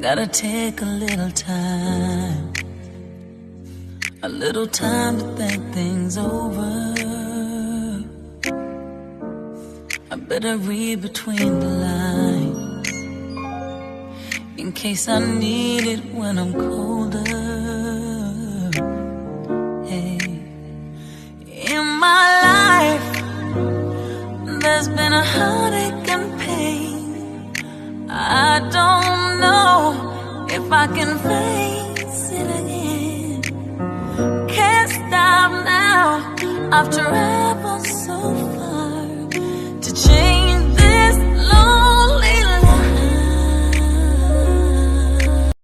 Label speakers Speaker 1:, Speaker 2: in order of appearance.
Speaker 1: Gotta take a little time to think things over. I better read between the lines in case I need it when I'm colder. Hey, in my life, there's been a heartache and pain. I don't know if I can face it again. Can't stop now, I've traveled so far.